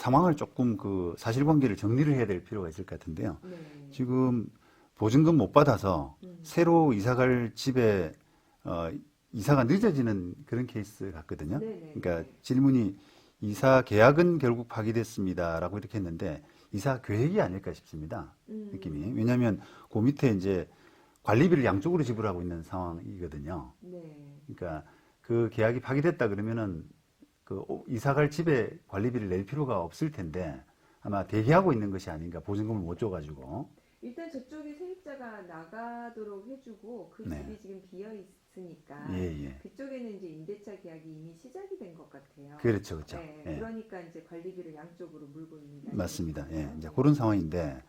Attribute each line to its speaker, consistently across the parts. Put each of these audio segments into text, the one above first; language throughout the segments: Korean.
Speaker 1: 상황을 조금 그 사실관계를 정리를 해야 될 필요가 있을 것 같은데요.
Speaker 2: 네.
Speaker 1: 지금 보증금 못 받아서 새로 이사갈 집에 이사가 늦어지는 그런 케이스 같거든요.
Speaker 2: 네네.
Speaker 1: 그러니까 질문이 이사 계약은 결국 파기됐습니다라고 이렇게 했는데 이사 계획이 아닐까 싶습니다. 느낌이. 왜냐하면 그 밑에 이제 관리비를 양쪽으로 지불하고 있는 상황이거든요.
Speaker 2: 네.
Speaker 1: 그러니까 그 계약이 파기됐다 그러면은 그 이사갈 집에 관리비를 낼 필요가 없을 텐데 아마 대기하고 있는 것이 아닌가 보증금을 못 줘가지고.
Speaker 2: 일단 저쪽에 세입자가 나가도록 해주고 그
Speaker 1: 네.
Speaker 2: 집이 지금 비어 있으니까
Speaker 1: 예.
Speaker 2: 그쪽에는 이제 임대차 계약이 이미 시작이 된 것 같아요.
Speaker 1: 그렇죠, 그렇죠.
Speaker 2: 네,
Speaker 1: 예.
Speaker 2: 그러니까 이제 관리비를 양쪽으로 물고 있는 게
Speaker 1: 맞습니다. 예,
Speaker 2: 아니겠어요?
Speaker 1: 이제 그런 상황인데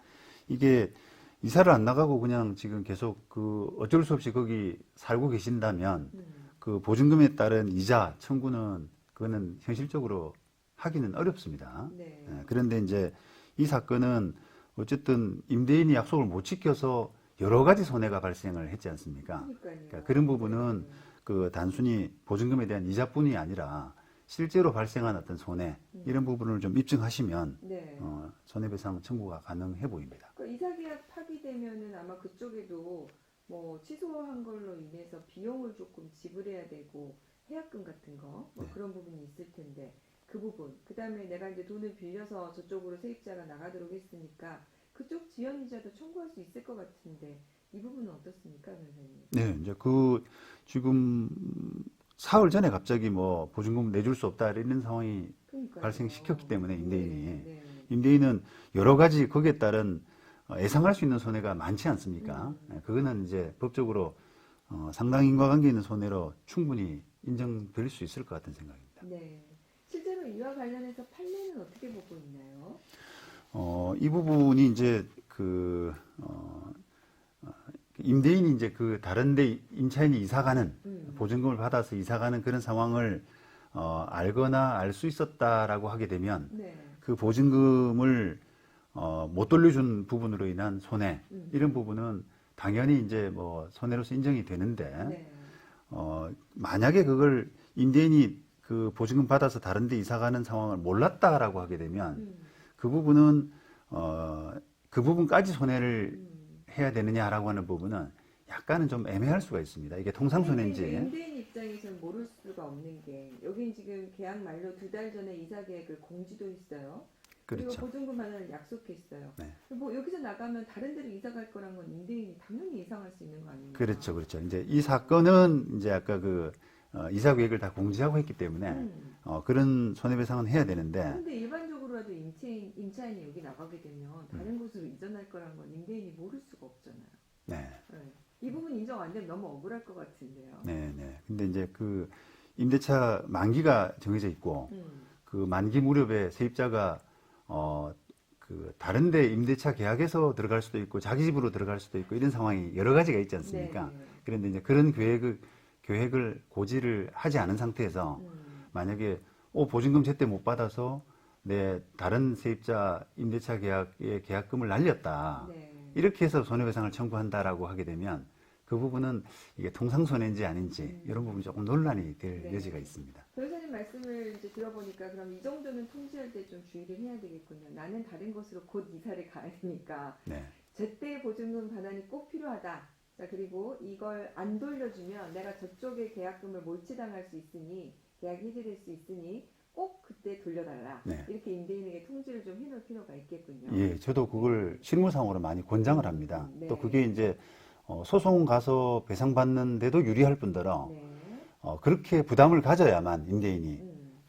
Speaker 1: 이게 이사를 안 나가고 그냥 지금 계속 그 어쩔 수 없이 거기 살고 계신다면 그 보증금에 따른 이자 청구는 그거는 현실적으로 하기는 어렵습니다.
Speaker 2: 네.
Speaker 1: 예, 그런데 이제 이 사건은 어쨌든 임대인이 약속을 못 지켜서 여러 가지 손해가 발생을 했지 않습니까?
Speaker 2: 그러니까요.
Speaker 1: 그러니까 그런 부분은
Speaker 2: 네.
Speaker 1: 그 단순히 보증금에 대한 이자뿐이 아니라 실제로 발생한 어떤 손해 이런 부분을 좀 입증하시면
Speaker 2: 네.
Speaker 1: 손해배상 청구가 가능해 보입니다.
Speaker 2: 그 이사 계약 파기되면은 아마 그쪽에도 뭐 취소한 걸로 인해서 비용을 조금 지불해야 되고 해약금 같은 거 뭐
Speaker 1: 네.
Speaker 2: 그런 부분이 있을 텐데 그 부분 그다음에 내가 이제 돈을 빌려서 저쪽으로 세입자가 나가도록 했으니까 그쪽 지연 이자도 청구할 수 있을 것 같은데 이 부분은 어떻습니까, 변호사님?
Speaker 1: 네, 이제 그 지금 사흘 전에 갑자기 뭐 보증금 내줄 수 없다 이런 상황이
Speaker 2: 그러니까요.
Speaker 1: 발생시켰기 때문에 임대인이
Speaker 2: 네.
Speaker 1: 임대인은 여러 가지 거기에 따른 예상할 수 있는 손해가 많지 않습니까? 그거는 이제 법적으로 상당 인과관계 있는 손해로 충분히 인정될 수 있을 것 같은 생각입니다.
Speaker 2: 네. 실제로 이와 관련해서 판례는 어떻게 보고 있나요?
Speaker 1: 이 부분이 이제 임대인이 이제 그 다른데 임차인이 이사가는 보증금을 받아서 이사가는 그런 상황을 알거나 알 수 있었다라고 하게 되면
Speaker 2: 네.
Speaker 1: 그 보증금을 못 돌려준 부분으로 인한 손해 이런 부분은 당연히 이제 뭐 손해로서 인정이 되는데
Speaker 2: 네.
Speaker 1: 만약에 그걸 임대인이 그 보증금 받아서 다른데 이사가는 상황을 몰랐다라고 하게 되면 그 부분은 그 부분까지 손해를 해야 되느냐라고 하는 부분은 약간은 좀 애매할 수가 있습니다. 이게 통상손해인지.
Speaker 2: 임대인 입장에서는 모를 수가 없는 게 여긴 지금 계약 만료 2달 전에 이사 계획을 공지도 했어요. 그리고
Speaker 1: 그렇죠.
Speaker 2: 보증금 하나를 약속했어요.
Speaker 1: 네.
Speaker 2: 뭐 여기서 나가면 다른 데로 이사 갈 거란 건 임대인이 당연히 예상할 수 있는 거 아닙니까?
Speaker 1: 그렇죠. 이제 이 사건은 이제 아까 그 이사 계획을 다 공지하고 했기 때문에 그런 손해배상은 해야 되는데
Speaker 2: 그런데 일반적으로라도 임차인이 여기 나가게 되면 다른 곳으로 이전할 거란 건 임대인이 모를 수가 없잖아요.
Speaker 1: 네.
Speaker 2: 네. 이 부분 인정 안 되면 너무 억울할 것 같은데요.
Speaker 1: 네. 근데 이제 그 임대차 만기가 정해져 있고 그 만기 무렵에 세입자가 그 다른데 임대차 계약에서 들어갈 수도 있고 자기 집으로 들어갈 수도 있고 이런 상황이 여러 가지가 있지 않습니까?
Speaker 2: 네.
Speaker 1: 그런데 이제 그런 계획을 고지를 하지 않은 상태에서 만약에 보증금 제때 못 받아서 내 다른 세입자 임대차 계약의 계약금을 날렸다.
Speaker 2: 네.
Speaker 1: 이렇게 해서 손해배상을 청구한다라고 하게 되면 그 부분은 이게 통상손해인지 아닌지 이런 부분이 조금 논란이 될
Speaker 2: 네.
Speaker 1: 여지가 있습니다.
Speaker 2: 변호사님 말씀을 이제 들어보니까 그럼 이 정도는 통지할 때 좀 주의를 해야 되겠군요. 나는 다른 곳으로 곧 이사를 가야 되니까
Speaker 1: 네.
Speaker 2: 제때 보증금 반환이 꼭 필요하다. 자, 그리고 이걸 안 돌려주면 내가 저쪽에 계약금을 몰치당할 수 있으니 계약이 해지될 수 있으니 꼭 그때 돌려달라.
Speaker 1: 네.
Speaker 2: 이렇게 임대인에게 통지를 좀 해놓을 필요가 있겠군요.
Speaker 1: 예, 저도 그걸 실무상으로 많이 권장을 합니다.
Speaker 2: 네.
Speaker 1: 또 그게 이제 소송 가서 배상받는데도 유리할 뿐더러
Speaker 2: 네.
Speaker 1: 그렇게 부담을 가져야만 임대인이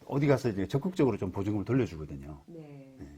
Speaker 1: 어디 가서 이제 적극적으로 좀 보증금을 돌려주거든요.
Speaker 2: 네.
Speaker 1: 네.